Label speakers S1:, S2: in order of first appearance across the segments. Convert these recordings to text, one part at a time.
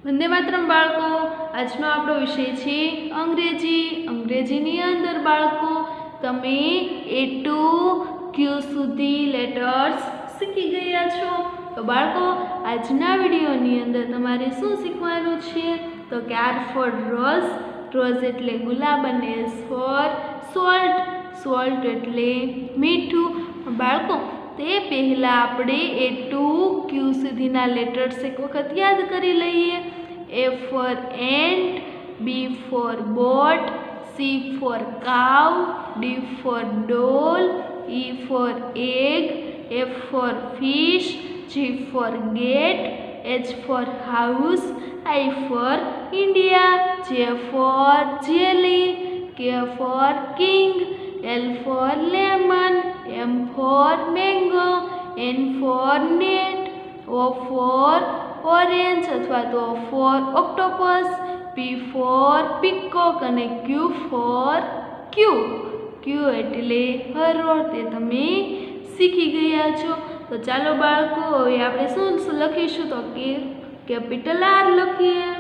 S1: વંદે માતરમ બાળકો, આજનો આપણો વિષય છે અંગ્રેજી. અંગ્રેજીની અંદર બાળકો તમે A to Q સુધી લેટર્સ શીખી ગયા છો. તો બાળકો આજના વિડીયોની અંદર તમારે શું શીખવાનું છે? તો કે R for rose, રોઝ એટલે ગુલાબ, અને S for salt, સોલ્ટ એટલે મીઠું. બાળકો તે પહેલાં આપણે A to Q સુધીના લેટર્સ એક વખત યાદ કરી લઈએ. A for ant, B for boat, C for cow, D for doll, E for egg, F for fish, G for gate, H for house, I for India, J for jelly, K for king, L for lemon, M for mango, N for net, O for orange અથવા તો for octopus, P for peacock અને Q for Q એટલે હરોળ. તે તમે શીખી ગયા છો. તો ચાલો બાળકો હવે આપણે શું લખીશું? તો કે કેપિટલ R લખીએ.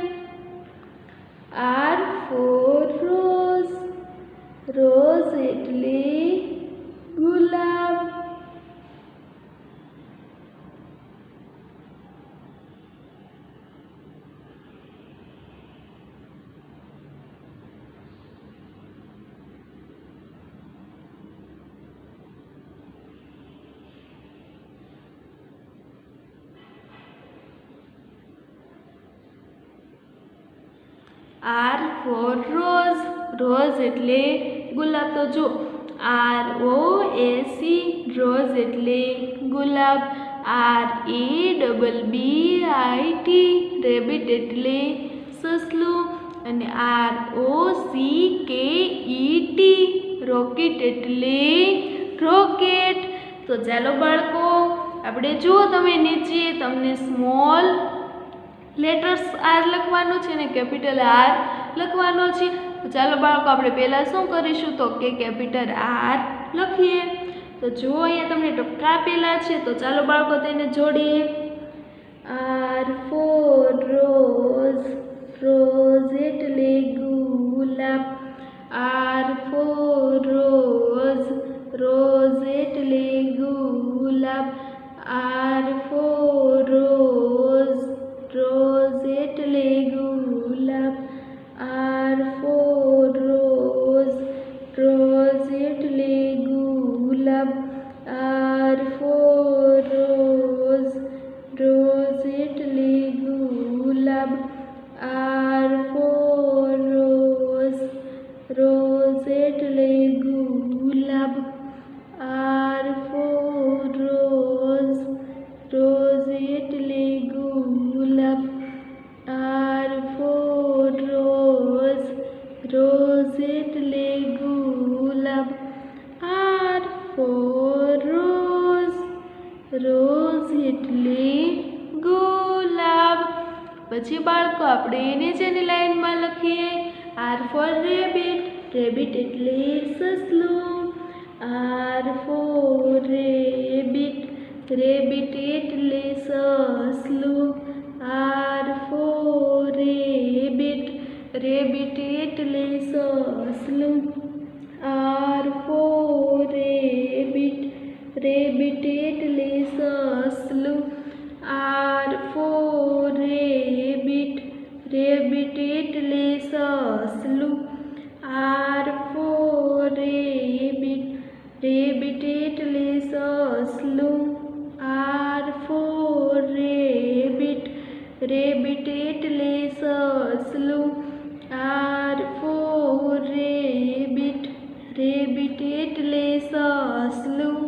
S1: R for rose, રોઝ એટલે ગુલાબ. R for rose, રોઝ એટલે ગુલાબ. તો જો ROAC, રોઝ એટલે ગુલાબ. RABBIT, રેબિટ એટલે સસલું. અને ROCKET, રોકેટ એટલે રોકેટ. તો ચાલો બાળકો આપણે જુઓ, તમે નીચે તમને સ્મોલ લેટર્સ R લખવાનું છે ને કેપિટલ R લખવાનો છે. તો ચાલો બાળકો આપણે પહેલાં શું કરીશું? તો કે કેપિટલ R લખીએ. તો જો અહીંયા તમને ટપકા આપેલા છે, તો ચાલો બાળકો તેને જોડીએ. R for rose, રોઝ એટલે ગુલાબ. R for rose, રોઝ એટલે ગુલાબ. R for rose, રોઝ એટલે ગુલાબ. R for rose, રોઝ એટલે ગુલાબ. R for rose, રોઝ એટલે ગુલાબ. R for rose, રોઝ એટલે ગુલાબ. R for rose, રોઝ એટલે ગુલાબ. R for rose, રોઝ એટલે ગુલાબ. R for rose, rose એટલે ગુલાબ. પછી બાળકો આપણે નીચેની લાઈનમાં લખીએ. R for rabbit, રેબિટ એટલે સસલું. R for rabbit, રેબિટ એટલે સસલું. R for rabbit, રેબિટ એટલે સસલું. R for rabbit, રેબિટ એટલે સસલું. R for rabbit, રેબિટ એટલે સસલું. R for rabbit, રેબિટ એટલે સસલું. R for rabbit, રેબિટ એટલે સસલું. R for rabbit, રેબિટ એટલે સસલું.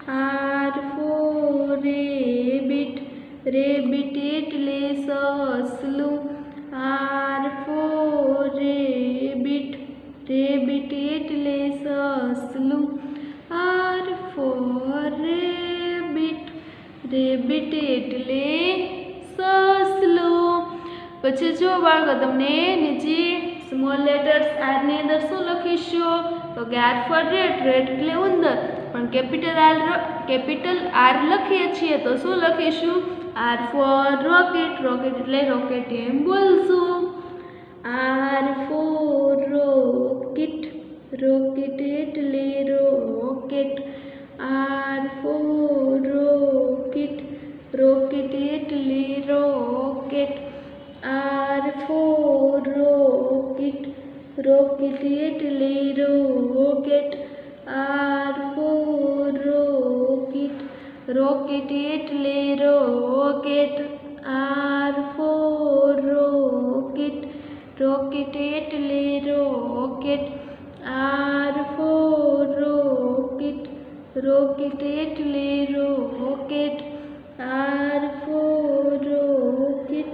S1: R for rabbit, rabbit એટલે સસલું. R for rabbit, rabbit એટલે સસલું. R for rabbit, rabbit એટલે સસલું. પછી જો બાળકો તમને નીચે સ્મોલ લેટર્સ R ની અંદર શું લખીશું? તો કે R for rat, રેટ એટલે ઉંદર. પણ કેપિટલ R લખીએ છીએ તો શું લખીશું? R for rocket, rocket એટલે rocket M બોલશું. R for rocket, rocket એટલે rocket. R for rocket, rocket એટલે rocket. R for rocket, rocket એટલે rocket. R for rocket, rocket એટલે rocket. R for rocket, rocket એટલે rocket. R for rocket, rocket એટલે rocket. R for rocket,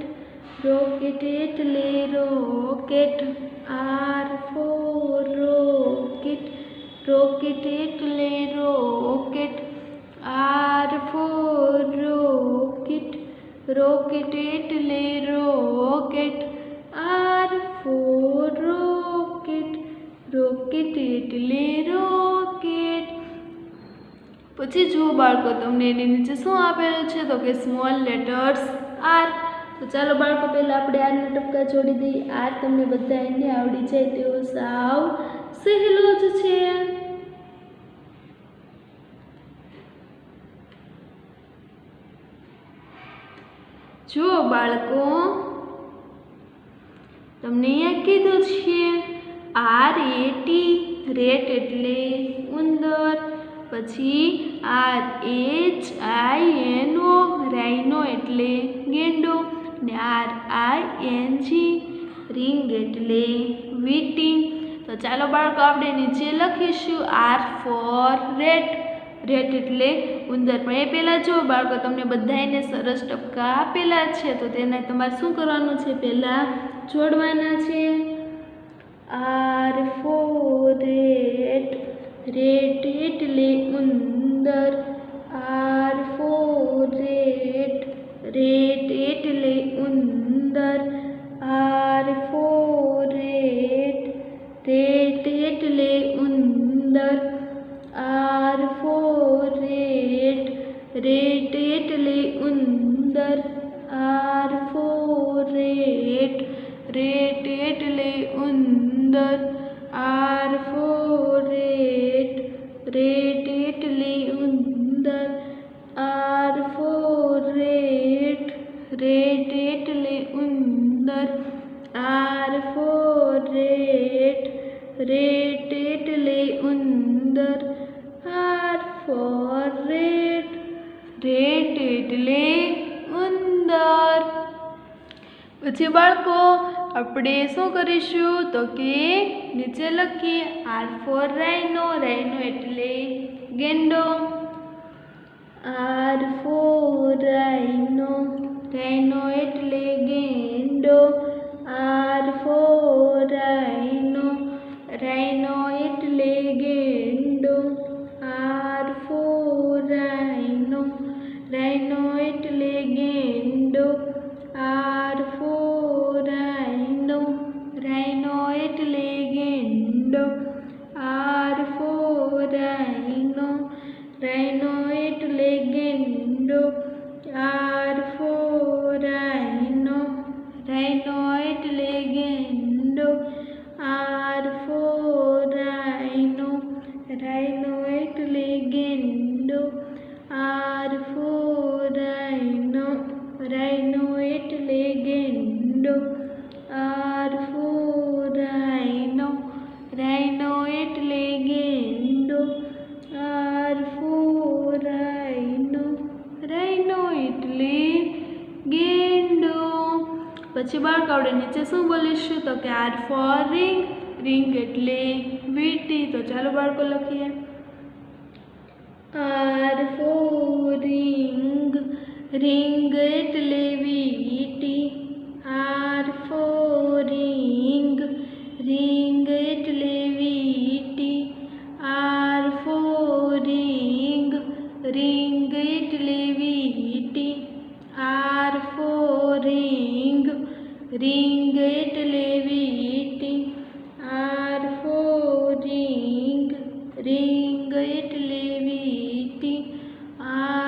S1: rocket એટલે rocket. R for rocket, rocket એટલે rocket. R for rocket, rocket એટલે rocket. R for rocket, rocket એટલે rocket. પછી જુઓ બાળકો, તમને એની નીચે શું આપેલું છે તો કે સ્મોલ લેટર્સ આર. તો ચાલો બાળકો, પહેલાં આપણે આરના ટપકા જોડી દઈએ. આર તમને બધા એને આવડી જાય તેવો સાવ સહેલો જ છે. જુઓ બાળકો, તમને અહીંયા કીધું છે RAT, રેટ એટલે ઉંદર. પછી RHINO, રાઇનો એટલે ગેંડો. ને RING, રીંગ એટલે વીંટી. તો ચાલો બાળકો, આપણે નીચે લખીશું R for રેટ, રેટ એટલે ઉંદર. પણ એ પહેલાં જો બાળકો, તમને બધાને સરસ ટપકા આપેલા છે તો તેને તમારે શું કરવાનું છે, પહેલાં જોડવાના છે. R for રેટ, રેટ એટલે ઉંદર. R for રેટ, રેટ એટલે ઉંદર. R for રેટ, રેટ એટલે ઉંદર. R for રેટ, રેટ એટલે ઉંદર. R for રેટ, રેટ એટલે ઉંદર. R for રેટ, રેટ એટલે ઉંદર. R for રેટ, રેટ એટલે ઉંદર. R for રેટ, રેટ એટલે ઉંદર. R for રેટ, રેટ એટલે ઉંદર. પછી બાળકો, આપણે શું કરીશું તો કે નીચે લખીએ R for રાઇનો, રાઇનો એટલે ગેંડો. R for રાઇનો, રાઇનો એટલે ગેંડો. R for રાઇનો, રાઇનો એટલે ગેંડો. R for રાઇનો, રાઇનો એટલે ગેંડો. R for રાઇનો, રાઇનો એટલે ગેંડો. R for રાઇનો, રાઇનો એટલે ગેંડો. R for રાઇનો, રાઇનો એટલે ગેંડો. R for રાઇનો, રાઇનો એટલે ગેંડો. R for રાઇનો, રાઇનો એટલે ગેંડો. R for રાઇનો, રાઇનો એટલે ગેંડો. R for રાઇનો, રાઇનો એટલે ગેંડો. પછી બાળકો, આપણે નીચે શું બોલીશું તો કે R for રીંગ, રીંગ એટલે વીંટી. તો ચાલો બાળકો લખીએ. R for રીંગ, રીંગ એટલે વીંટી. R for રીંગ, રીંગ એટલે વીંટી. R for રીંગ, રીંગ એટલે વીંટી. R for રીંગ, રીંગ એટલે વીંટી. R for રીંગ, રીંગ એટલે વીંટી.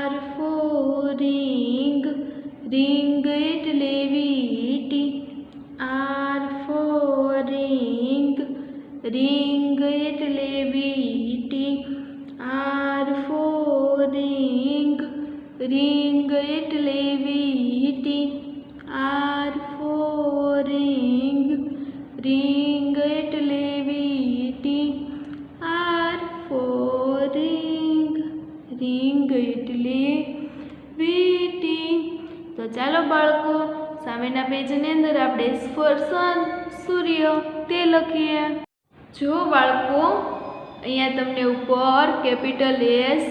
S1: R for રીંગ, રીંગ એટલે વીટી. R for ring, રીંગ એટલે વીટી. R for ring, રીંગ એટલે વીટી. R for ring, રીંગ એટલે વીટી. તો ચાલો બાળકો, સામેના પેજની અંદર આપણે S for sun, સૂર્ય તે લખીએ. જો બાળકો, અહીંયા તમને ઉપર કેપિટલ S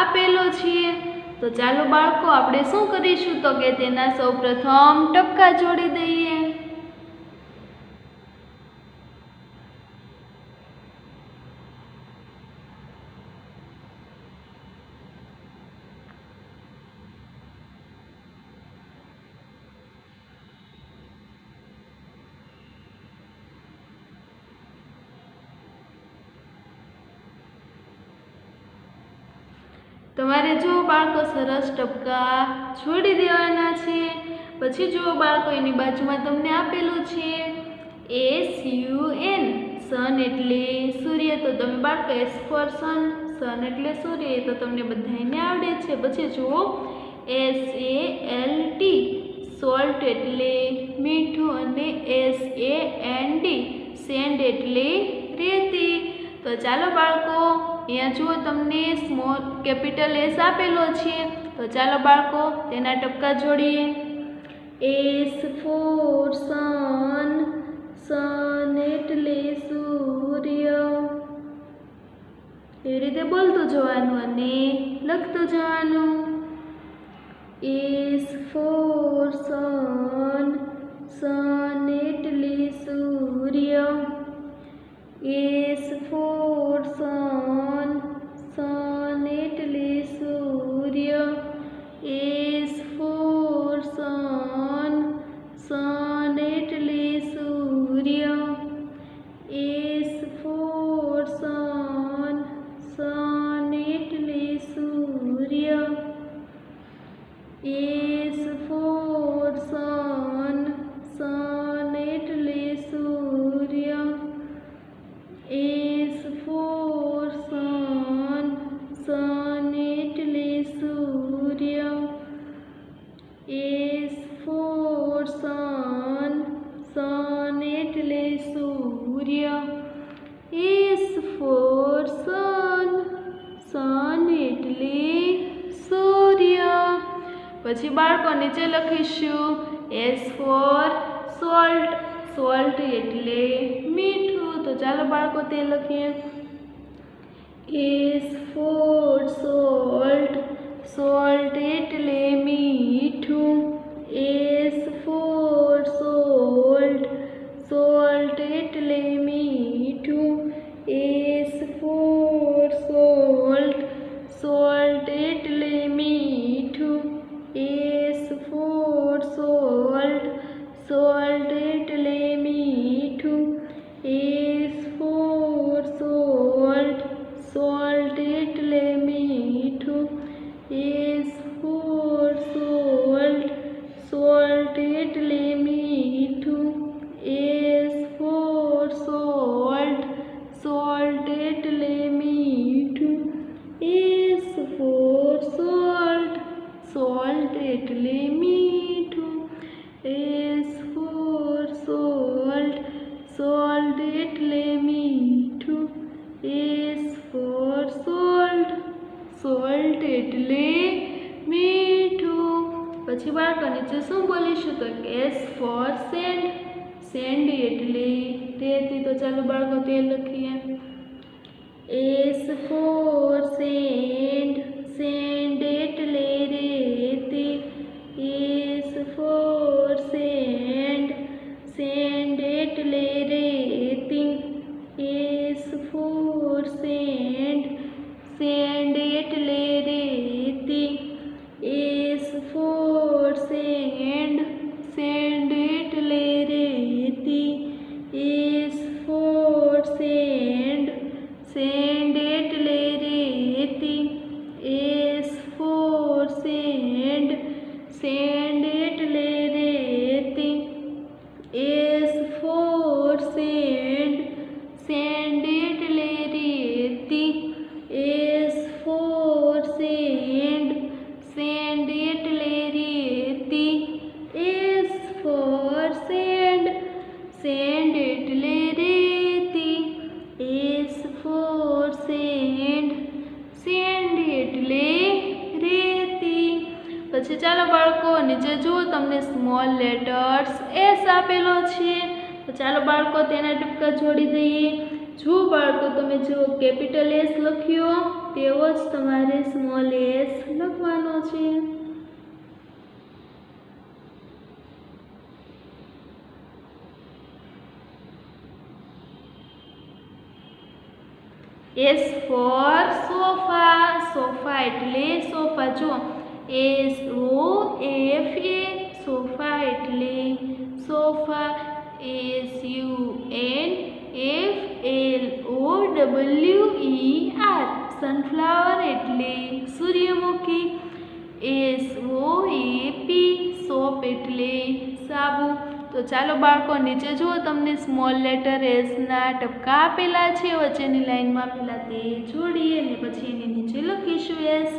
S1: આપેલો છે. તો ચાલો બાળકો, આપણે શું કરીશું તો કે તેના સૌપ્રથમ ટપકા જોડી દઈએ. તમારે જો બાળકો સરસ ટપકા છોડી દેવાના છે. પછી જો બાળકો, એની બાજુમાં તમને આપેલું છે SUN, સન એટલે સૂર્ય. તો તમે બાળકો S for sun, સન એટલે સૂર્ય, એ તો તમને બધાને આવડે છે. પછી જુઓ SALT, સોલ્ટ એટલે મીઠું. અને SAND, સેન્ડ એટલે રેતી. તો ચાલો બાળકો, અહીંયા જુઓ તમને સ્મોલ કેપિટલ S આપેલો છે. તો ચાલો બાળકો, તેના ટપકા જોડીએ. S for sun, સન એટલે સૂર્ય. એવી રીતે બોલતું જવાનું અને લખતું જવાનું. S for sun, સન એટલે સૂર્ય. S for sun, સન એટલે સૂર્ય. S for sun, સન એટલે સૂર્ય. S for sun, સન એટલે સૂર્ય. S for sun, સન એટલે સૂર્ય. S for sun, સન એટલે સૂર્ય. S for sun, સન એટલે સૂર્ય. S for sun, સન એટલે સૂર્ય. પછી બાળકો નીચે લખીશું S for salt, સોલ્ટ એટલે મીઠું. તો ચાલો બાળકો, તે લખીએ. S for salt, સોલ્ટ એટલે મીઠું. S for salt, સોલ્ટ એટલે મીઠું. S for salt, સોલ્ટ એટલે મીઠું. S for salt, સોલ્ટ એટલે મીઠું. S for salt, સોલ્ટ એટલે મીઠું. S for salt, સોલ્ટ એટલે મીઠું. S for salt, સોલ્ટ એટલે મીઠું. S for salt, સોલ્ટ એટલે મીઠું. S for salt, સોલ્ટ એટલે મીઠું. S for salt, સોલ્ટ એટલે મીઠું. પછી બાળકો નીચે શું બોલીશું તો કે S for sand, સેન્ડ એટલે રેતી. તો ચાલો બાળકો, તે લખીએ. S for sand, સેન્ડ એટલે રેતી. S for sand, સેન્ડ એટલે રેતી. S for sand, સેન્ડ એટલે રેતી. S for sand, સેન્ડ એટલે રેતી. S for sand, સેન્ડ એટલે રેતી. S for sand, સેન્ડ એટલે રેતી. S for sand, send send એટલે રેતી. S for sand. સેન્ડ એટલે રેતી. પછી ચાલો બાળકો નીચે જુઓ, તમને સ્મોલ લેટર્સ એસ આપેલો છે. તો ચાલો બાળકો તેના ટપકા જોડી દઈએ. જો બાળકો તમે જો કેપિટલ એસ લખ્યો તેવો જ તમારે સ્મોલ એસ લખવાનો છે. S for sofa. સોફા એટલે સોફા. જો SOFA. સોફા એટલે સોફા. SUNFLOWER. સનફ્લાવર એટલે સૂર્યમુખી. SOAP. સોપ એટલે સાબુ. તો ચાલો બાળકો નીચે જુઓ, તમને સ્મોલ લેટર એસ ના ટપકા આપેલા છે. વચ્ચેની લાઈનમાં પહેલા તે જોડીએ અને પછી એની નીચે લખીશું S.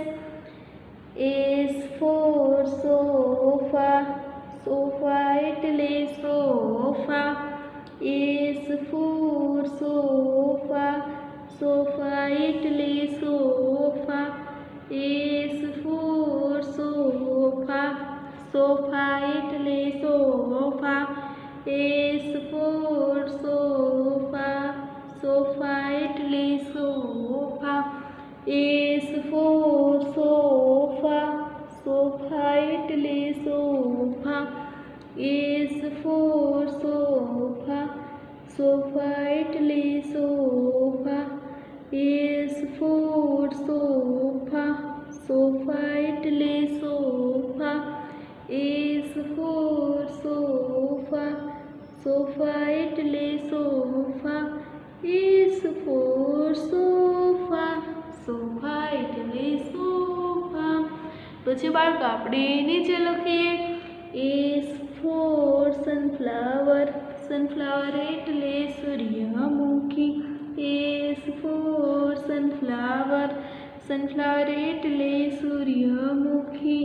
S1: S for sofa. Sofa એટલે sofa. S for sofa. Sofa એટલે sofa. S for sofa. Sofa એટલે sofa. S for sofa. Sofa એટલે sofa. S for sofa. Sofa એટલે sofa. S for sofa. Sofa એટલે sofa. S for sofa. Sofa એટલે sofa. S for sofa. Sofa એટલે sofa. S for sofa. Sofa એટલે sofa. પછી બાળકો આપણે નીચે લખીએ S for સનફ્લાવર. સનફ્લાવર એટલે સૂર્યમુખી. S for sunflower. સનફ્લાવર એટલે સૂર્યમુખી.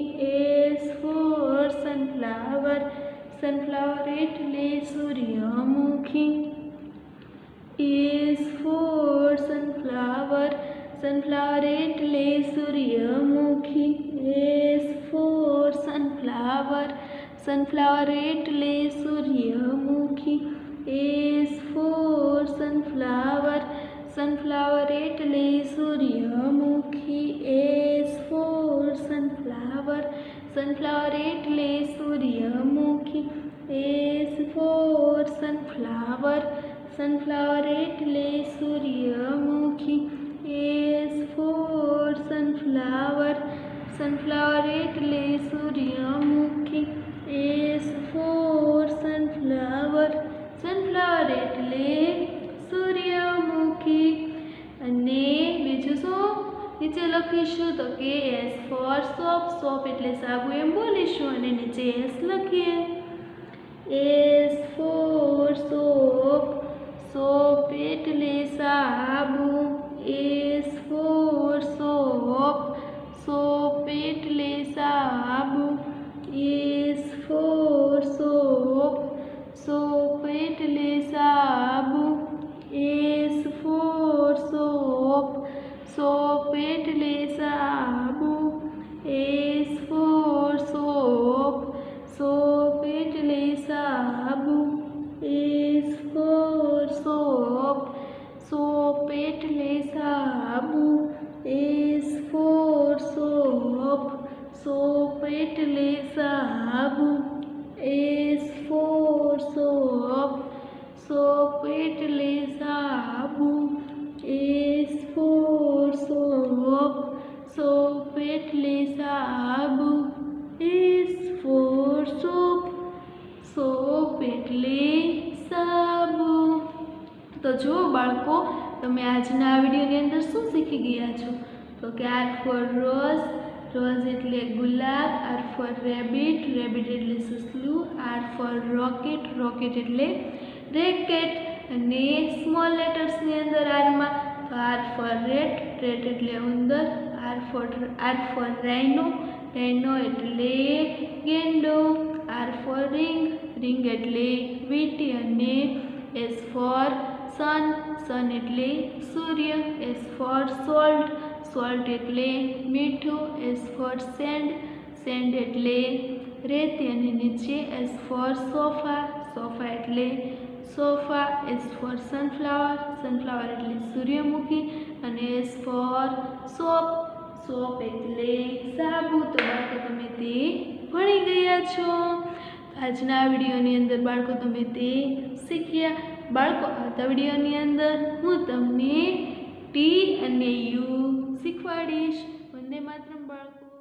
S1: S for sunflower. સનફ્લાવર એટલે સૂર્યમુખી. S for sunflower. સનફ્લાવર એટલે સૂર્યમુખી. S for sunflower. સનફ્લાવર એટલે સૂર્યમુખી. S for sunflower. સનફ્લાવર એટલે સૂર્યમુખી. S for sunflower. સનફ્લાવર એટલે સૂર્યમુખી. S for sunflower. સનફ્લાવર એટલે સૂર્યમુખી. S for sunflower. Sunflower એટલે સૂર્યમુખી. S for sunflower. Sunflower એટલે સૂર્યમુખી. અને બીજું શું નીચે લખીશું તો કે S for સોપ. સોપ એટલે સાબુ એમ બોલીશું અને નીચે S લખીએ. S for shop. સોપ એટલે સાબુ. S for shop. સોપ એટલે સાબુ. S for shop. સોપ એટલે સાબુ. S for shop. સોપ એટલે સાબુ. S for shop. સોપ એટલે સાબુ. S for shop. સોપ એટલે સાબુ. S for shop. સોપ એટલે સાબુ. S for shop. સોપ એટલે સાબુ. S for shop. સોપ એટલે સાબુ. S for shop. સોપ એટલે સાબુ. તો જો બાળકો, તમે આજના આ વિડીયોની અંદર શું શીખી ગયા છો? તો કે R for રોઝ. રોઝ એટલે ગુલાબ. R for rabbit. રેબિટ એટલે સસલું. R for rocket. રોકેટ એટલે રેકેટ. અને સ્મોલ લેટર્સની અંદર આરમાં તો R for રેટ. રેટ એટલે ઉંદર. R for રાઇનો. રાઇનો એટલે ગેંડો. R for ring. રિંગ એટલે વીટી અને એસ ફોર સન, સન એટલે સૂર્ય, એસ ફોર સોલ્ટ, સોલ્ટ એટલે મીઠું, એસ ફોર સેન્ડ, સેન્ડ એટલે રેતી અને નીચે એસ ફોર સોફા, સોફા એટલે sofa, S for sunflower, sunflower એટલે સૂર્યમુખી અને એસ ફોર સોપ, સોપ એટલે સાબુ. તો બાળકો તમે તે ભણી ગયા છો. આજના વિડીયોની અંદર બાળકો તમે તે શીખ્યા. બાળકો આવતા વિડીયોની અંદર હું તમને ટી અને યુ શીખવાડીશ. વંદે માતરમ બાળકો.